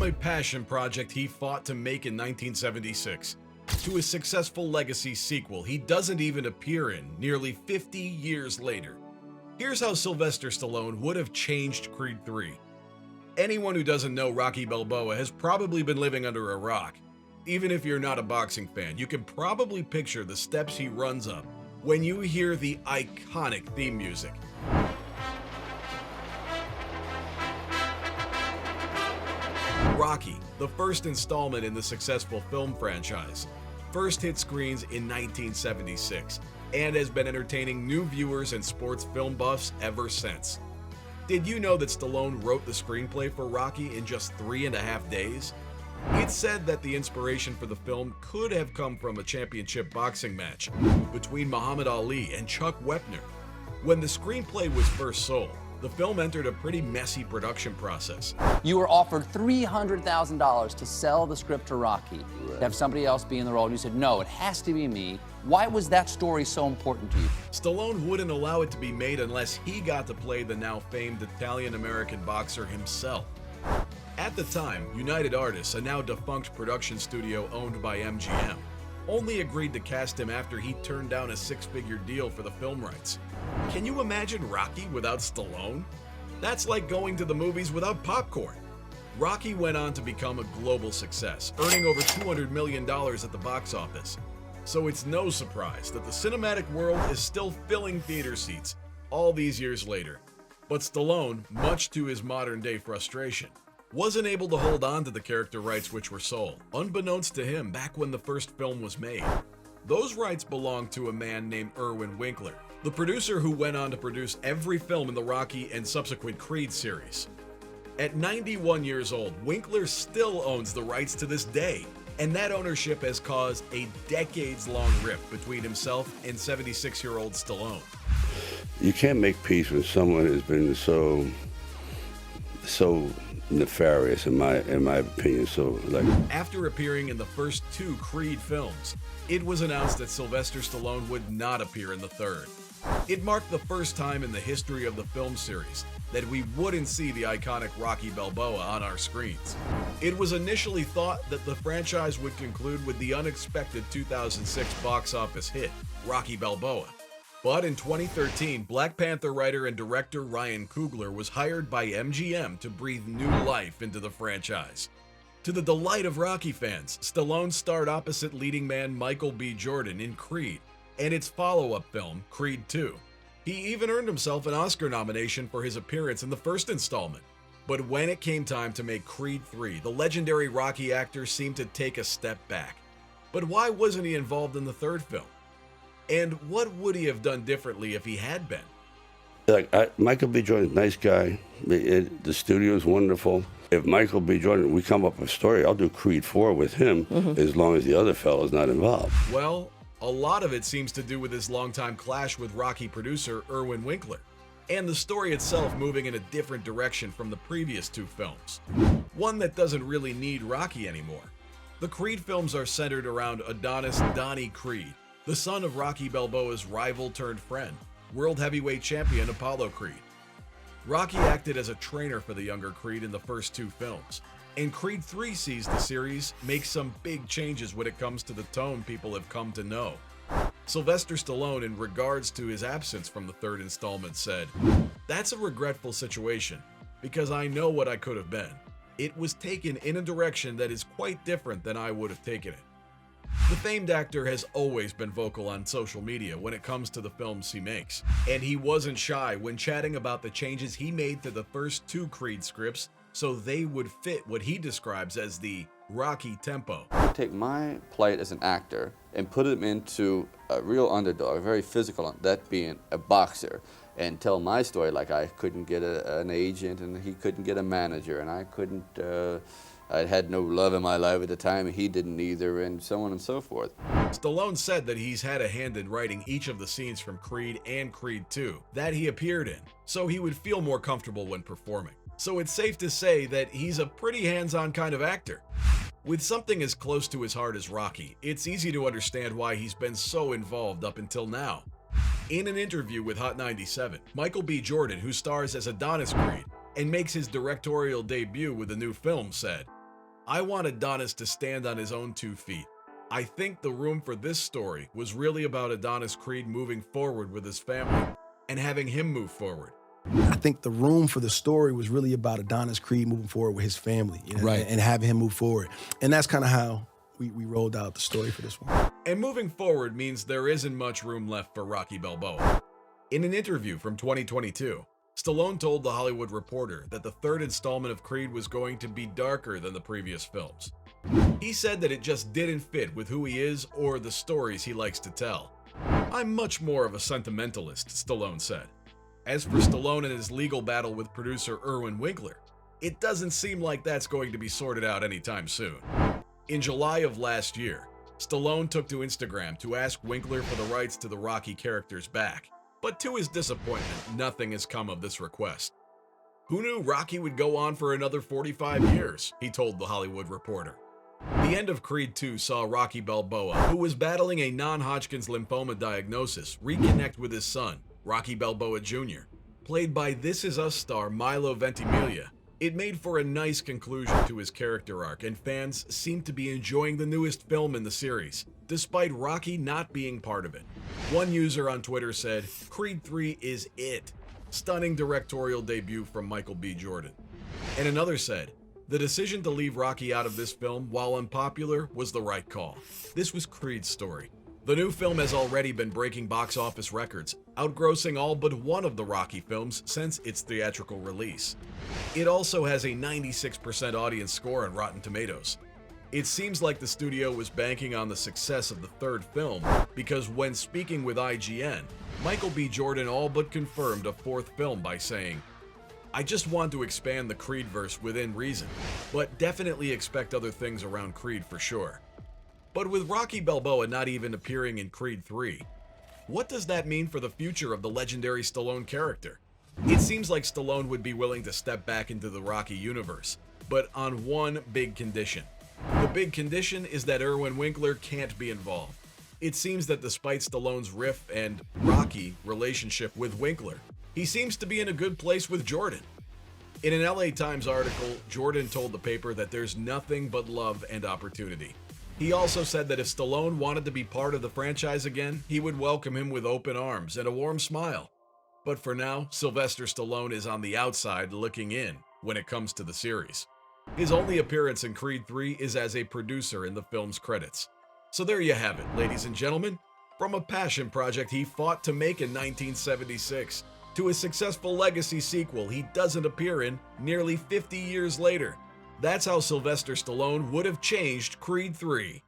from a passion project he fought to make in 1976 to a successful legacy sequel he doesn't even appear in nearly 50 years later. Here's how Sylvester Stallone would have changed Creed 3. Anyone who doesn't know Rocky Balboa has probably been living under a rock. Even if you're not a boxing fan, you can probably picture the steps he runs up when you hear the iconic theme music. Rocky, the first installment in the successful film franchise, first hit screens in 1976 and has been entertaining new viewers and sports film buffs ever since. Did you know that Stallone wrote the screenplay for Rocky in just 3.5 days? It's said that the inspiration for the film could have come from a championship boxing match between Muhammad Ali and Chuck Wepner. When the screenplay was first sold, the film entered a pretty messy production process. You were offered $300,000 to sell the script to Rocky, to have somebody else be in the role, and you said, no, it has to be me. Why was that story so important to you? Stallone wouldn't allow it to be made unless he got to play the now famed Italian-American boxer himself. At the time, United Artists, a now defunct production studio owned by MGM, only agreed to cast him after he turned down a six-figure deal for the film rights. Can you imagine Rocky without Stallone? That's like going to the movies without popcorn. Rocky went on to become a global success, earning over $200 million at the box office. So it's no surprise that the cinematic world is still filling theater seats all these years later. But Stallone, much to his modern-day frustration, wasn't able to hold on to the character rights which were sold, unbeknownst to him back when the first film was made. Those rights belonged to a man named Irwin Winkler, the producer who went on to produce every film in the Rocky and subsequent Creed series. At 91 years old, Winkler still owns the rights to this day, and that ownership has caused a decades-long rift between himself and 76-year-old Stallone. You can't make peace with someone who's been so nefarious, in my opinion. After appearing in the first 2 Creed films, it was announced that Sylvester Stallone would not appear in the third. It marked the first time in the history of the film series that we wouldn't see the iconic Rocky Balboa on our screens. It was initially thought that the franchise would conclude with the unexpected 2006 box office hit, Rocky Balboa. But in 2013, Black Panther writer and director Ryan Coogler was hired by MGM to breathe new life into the franchise. To the delight of Rocky fans, Stallone starred opposite leading man Michael B. Jordan in Creed and its follow-up film, Creed 2. He even earned himself an Oscar nomination for his appearance in the first installment. But when it came time to make Creed 3, the legendary Rocky actor seemed to take a step back. But why wasn't he involved in the third film? And what would he have done differently if he had been? Michael B. Jordan, nice guy. The studio's wonderful. If Michael B. Jordan, we come up with a story, I'll do Creed 4 with him as long as the other fellow's not involved. Well, a lot of it seems to do with his longtime clash with Rocky producer Irwin Winkler, and the story itself moving in a different direction from the previous 2 films. One that doesn't really need Rocky anymore. The Creed films are centered around Adonis Donnie Creed, the son of Rocky Balboa's rival turned friend, world heavyweight champion Apollo Creed. Rocky acted as a trainer for the younger Creed in the first 2 films, and Creed 3 sees the series make some big changes when it comes to the tone people have come to know. Sylvester Stallone, in regards to his absence from the third installment, said, "That's a regretful situation, because I know what I could have been. It was taken in a direction that is quite different than I would have taken it." The famed actor has always been vocal on social media when it comes to the films he makes, and he wasn't shy when chatting about the changes he made to the first 2 Creed scripts so they would fit what he describes as the Rocky tempo. Take my plight as an actor and put him into a real underdog, very physical, that being a boxer, and tell my story like I couldn't get an agent and he couldn't get a manager and I had no love in my life at the time, and he didn't either, and so on and so forth. Stallone said that he's had a hand in writing each of the scenes from Creed and Creed 2 that he appeared in, so he would feel more comfortable when performing. So it's safe to say that he's a pretty hands-on kind of actor. With something as close to his heart as Rocky, it's easy to understand why he's been so involved up until now. In an interview with Hot 97, Michael B. Jordan, who stars as Adonis Creed and makes his directorial debut with the new film, said, I want Adonis to stand on his own 2 feet. I think the room for this story was really about Adonis Creed moving forward with his family and having him move forward. I think the room for the story was really about Adonis Creed moving forward with his family, you know, Right. and having him move forward. And that's kind of how we rolled out the story for this one. And moving forward means there isn't much room left for Rocky Balboa. In an interview from 2022, Stallone told The Hollywood Reporter that the third installment of Creed was going to be darker than the previous films. He said that it just didn't fit with who he is or the stories he likes to tell. I'm much more of a sentimentalist, Stallone said. As for Stallone and his legal battle with producer Irwin Winkler, it doesn't seem like that's going to be sorted out anytime soon. In July of last year, Stallone took to Instagram to ask Winkler for the rights to the Rocky characters back, but to his disappointment, nothing has come of this request. Who knew Rocky would go on for another 45 years, he told The Hollywood Reporter. The end of Creed 2 saw Rocky Balboa, who was battling a non-Hodgkin's lymphoma diagnosis, reconnect with his son, Rocky Balboa Jr., played by This Is Us star Milo Ventimiglia. It made for a nice conclusion to his character arc, and fans seem to be enjoying the newest film in the series, despite Rocky not being part of it. One user on Twitter said, "Creed 3 is it. Stunning directorial debut from Michael B. Jordan." And another said, "The decision to leave Rocky out of this film, while unpopular, was the right call. This was Creed's story." The new film has already been breaking box office records, outgrossing all but one of the Rocky films since its theatrical release. It also has a 96% audience score on Rotten Tomatoes. It seems like the studio was banking on the success of the third film, because when speaking with IGN, Michael B. Jordan all but confirmed a fourth film by saying, "I just want to expand the Creedverse within reason, but definitely expect other things around Creed for sure." But with Rocky Balboa not even appearing in Creed 3, what does that mean for the future of the legendary Stallone character? It seems like Stallone would be willing to step back into the Rocky universe, but on one big condition. The big condition is that Irwin Winkler can't be involved. It seems that despite Stallone's riff and Rocky relationship with Winkler, he seems to be in a good place with Jordan. In an LA Times article, Jordan told the paper that there's nothing but love and opportunity. He also said that if Stallone wanted to be part of the franchise again, he would welcome him with open arms and a warm smile. But for now, Sylvester Stallone is on the outside looking in when it comes to the series. His only appearance in Creed 3 is as a producer in the film's credits. So there you have it, ladies and gentlemen. From a passion project he fought to make in 1976, to a successful legacy sequel he doesn't appear in nearly 50 years later. That's how Sylvester Stallone would have changed Creed 3.